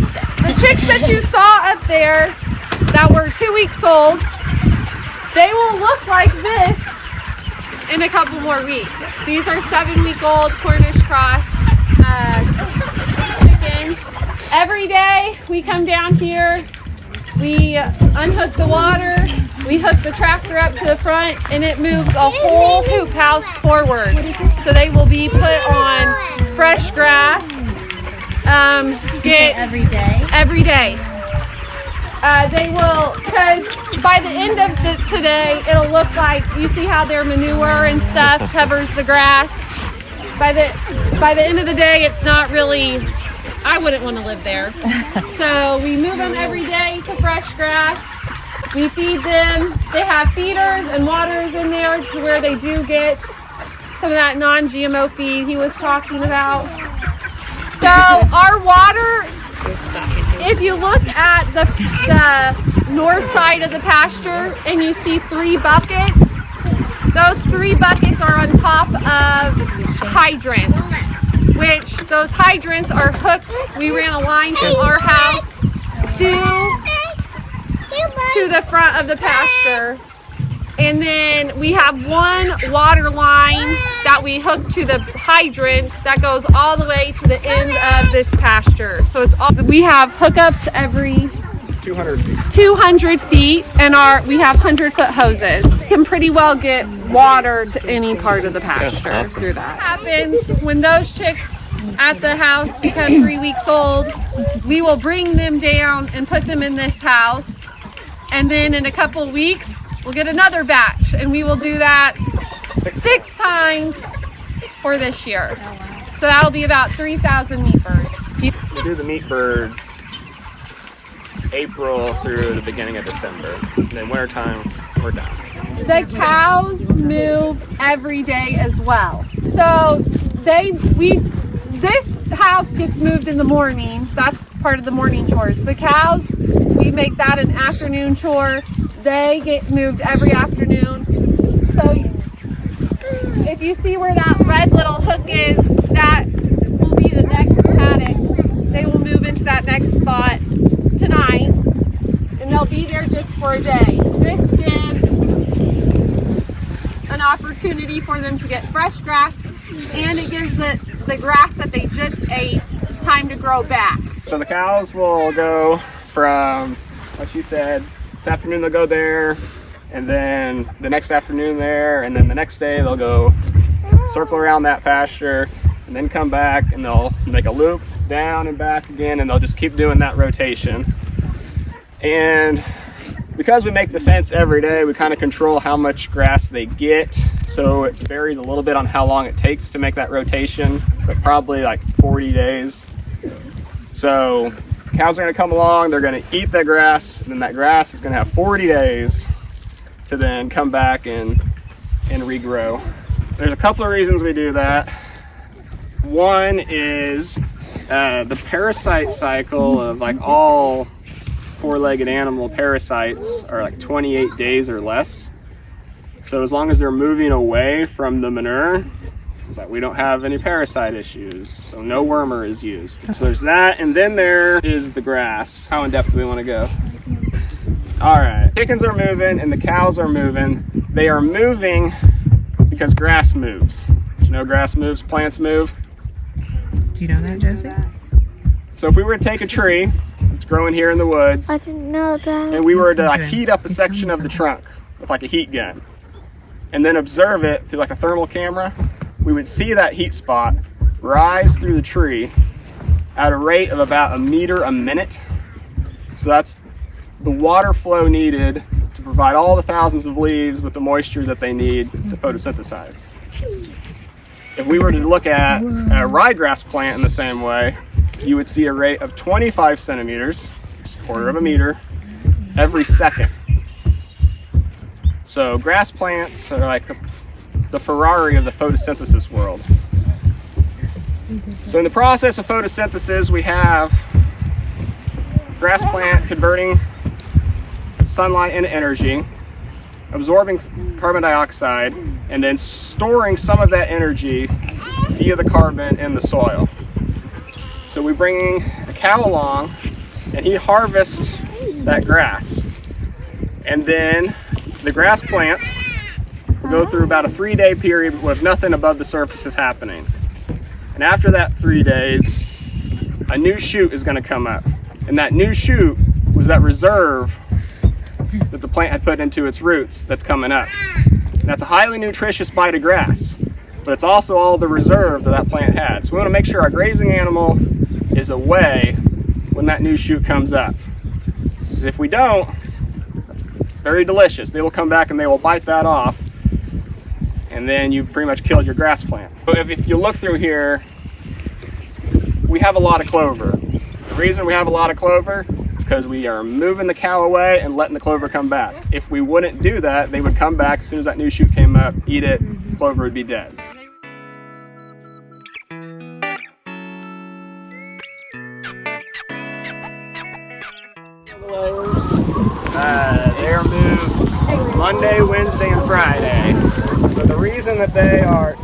The chicks that you saw up there that were 2 weeks old, they will look like this in a couple more weeks. These are 7-week-old Cornish cross chickens. Every day we come down here, we unhook the water, we hook the tractor up to the front, and it moves a whole hoop house forward. So they will be put on fresh grass. Every day? Every day. They will, because by the end of today, it'll look like, you see how their manure and stuff covers the grass. By the end of the day, it's not really, I wouldn't want to live there. So we move them every day to fresh grass. We feed them. They have feeders and waters in there to where they do get some of that non-GMO feed he was talking about. So our water, if you look at the north side of the pasture and you see 3 buckets, those 3 buckets are on top of hydrants, which those hydrants are hooked. We ran a line from our house to the front of the pasture. And then we have one water line that we hook to the hydrant that goes all the way to the end of this pasture. So it's all, we have hookups every 200 feet, and we have 100-foot hoses. Can pretty well get water to any part of the pasture through that. What happens when those chicks at the house become 3 weeks old, we will bring them down and put them in this house, and then in a couple weeks we'll get another batch, and we will do that 6 times for this year. So that'll be about 3,000 meat birds. We do the meat birds April through the beginning of December. And then wintertime, we're done. The cows move every day as well. So this house gets moved in the morning. That's part of the morning chores. The cows, we make that an afternoon chore. They get moved every afternoon. So if you see where that red little hook is, that will be the next paddock. They will move into that next spot tonight, and they'll be there just for a day. This gives an opportunity for them to get fresh grass, and it gives the grass that they just ate time to grow back. So the cows will go from, like you said, this afternoon they'll go there, and then the next afternoon there, and then the next day they'll go circle around that pasture, and then come back, and they'll make a loop down and back again, and they'll just keep doing that rotation. And because we make the fence every day, we kind of control how much grass they get, so it varies a little bit on how long it takes to make that rotation, but probably like 40 days. So cows are going to come along, they're going to eat that grass, and then that grass is going to have 40 days to then come back and regrow. There's a couple of reasons we do that. One is the parasite cycle of like all 4-legged animal parasites are like 28 days or less. So as long as they're moving away from the manure, we don't have any parasite issues. So no wormer is used. So there's that, and then there is the grass. How in depth do we want to go? All right, chickens are moving and the cows are moving. They are moving because grass moves. You know, grass moves, plants move. Do you know that, Josie? So if we were to take a tree that's growing here in the woods, I didn't know that. and we were to like heat up a section of the trunk with like a heat gun, and then observe it through like a thermal camera, we would see that heat spot rise through the tree at a rate of about 1 meter a minute. So that's the water flow needed to provide all the thousands of leaves with the moisture that they need to photosynthesize. If we were to look at a ryegrass plant in the same way, you would see a rate of 25 centimeters, just a quarter of a meter, every second. So grass plants are like the Ferrari of the photosynthesis world. So in the process of photosynthesis, we have grass plant converting sunlight into energy, absorbing carbon dioxide, and then storing some of that energy via the carbon in the soil. So we bring a cow along and he harvests that grass. And then the grass plant will go through about a 3-day period with nothing above the surface is happening. And after that 3 days, a new shoot is going to come up. And that new shoot was that reserve that the plant had put into its roots that's coming up. And that's a highly nutritious bite of grass, but it's also all the reserve that that plant had. So we want to make sure our grazing animal is away when that new shoot comes up. Because if we don't, that's very delicious. They will come back and they will bite that off, and then you've pretty much killed your grass plant. But if you look through here, we have a lot of clover. The reason we have a lot of clover is because we are moving the cow away and letting the clover come back. If we wouldn't do that, they would come back as soon as that new shoot came up, eat it, clover would be dead. They're moved Monday, Wednesday, and Friday. So the reason that they are,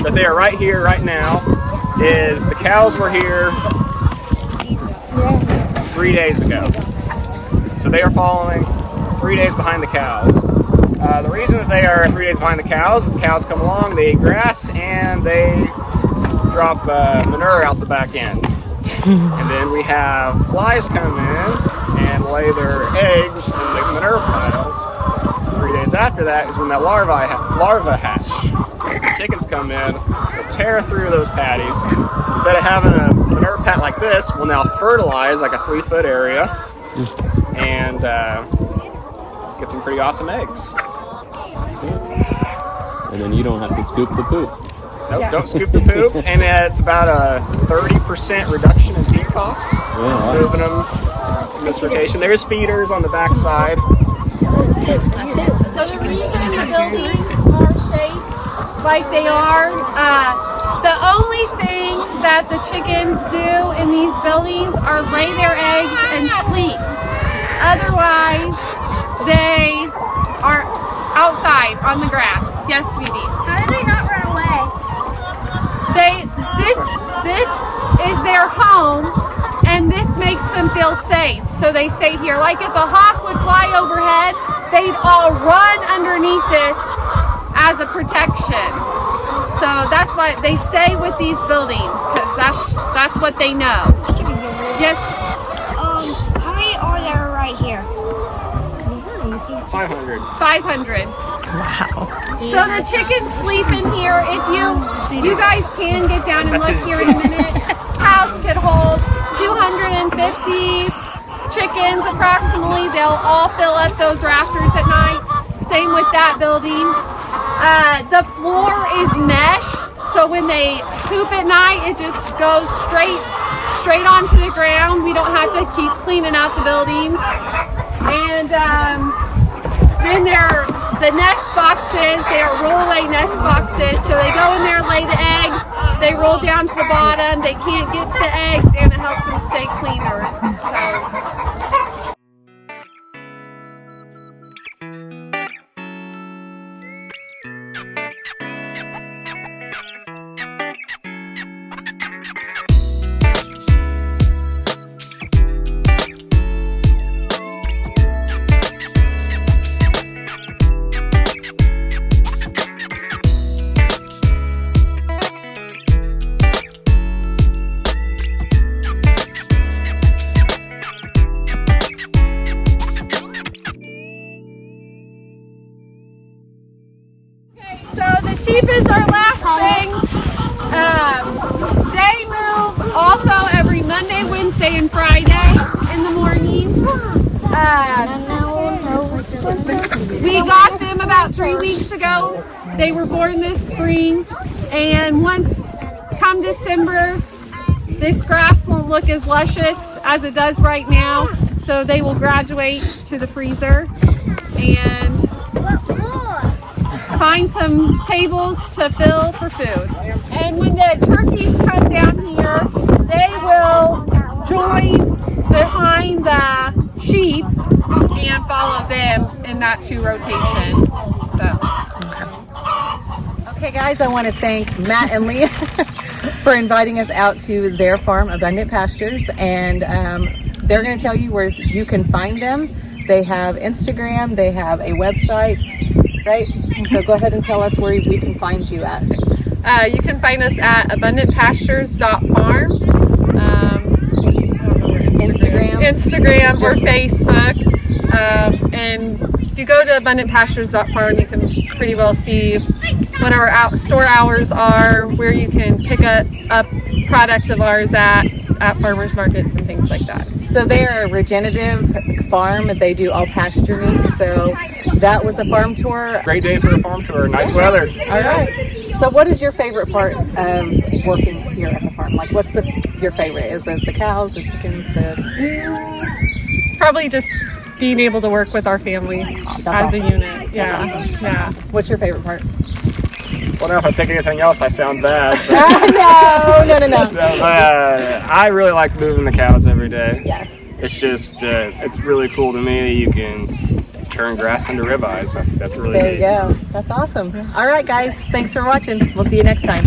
that they are right here, right now, is the cows were here 3 days ago. So they are following 3 days behind the cows. The reason that they are 3 days behind the cows is the cows come along, they eat grass, and they drop manure out the back end. And then we have flies come in and lay their eggs in the manure piles. 3 days after that is when that larva hatch. The chickens come in, will tear through those patties. Instead of having a manure pat like this, we'll now fertilize like a 3-foot area and get some pretty awesome eggs. And then you don't have to scoop the poop. Nope, yeah. Don't scoop the poop, and it's about a 30% reduction in feed cost. Yeah. Moving them in this rotation. There's feeders on the back side. So the reason the buildings are shaped like they are, the only thing that the chickens do in these buildings are lay their eggs and sleep. Otherwise, they are outside on the grass. Yes, sweetie. How do they not run away? This is their home, and this makes them feel safe. So they stay here. Like if a hawk would fly overhead, they'd all run underneath this as a protection. So that's why they stay with these buildings, because that's what they know. Yes. How many are there right here? 500. 500. Wow. So the chickens sleep in here. If you guys can get down and look here in a minute. House could hold 250 chickens approximately. They'll all fill up those rafters at night. Same with that building. The floor is mesh, so when they poop at night, it just goes straight onto the ground. We don't have to keep cleaning out the buildings. And then the nest boxes, they are roll-away nest boxes. So they go in there, lay the eggs, they roll down to the bottom, they can't get to the eggs, and it helps them stay cleaner. Sheep is our last thing. They move also every Monday, Wednesday, and Friday in the morning. We got them about 3 weeks ago. They were born this spring, and come December, this grass won't look as luscious as it does right now. So they will graduate to the freezer and find some tables to fill for food. And when the turkeys come down here, they will join behind the sheep and follow them in that 2 rotation. So. Okay guys, I want to thank Matt and Leah for inviting us out to their farm, Abundant Pastures, and they're going to tell you where you can find them. They have Instagram, they have a website, right? So go ahead and tell us where we can find you at. You can find us at abundantpastures.farm. Instagram or Facebook. And if you go to abundantpastures.farm, you can pretty well see what our store hours are, where you can pick up product of ours at farmers markets and things like that. So they're a regenerative farm. They do all pasture meat. So that was a farm tour. Great day for a farm tour. Nice weather. All right. So what is your favorite part of working here at the farm? Like, what's your favorite? Is it the cows, the chickens, It's probably just being able to work with our family as awesome. a unit. Yeah. Awesome. Yeah. What's your favorite part? Well, now if I pick anything else, I sound bad. No. I really like moving the cows every day. Yeah. It's just, it's really cool to me that you can turn grass into ribeyes. That's really There neat. you go. That's awesome. All right, guys. Thanks for watching. We'll see you next time.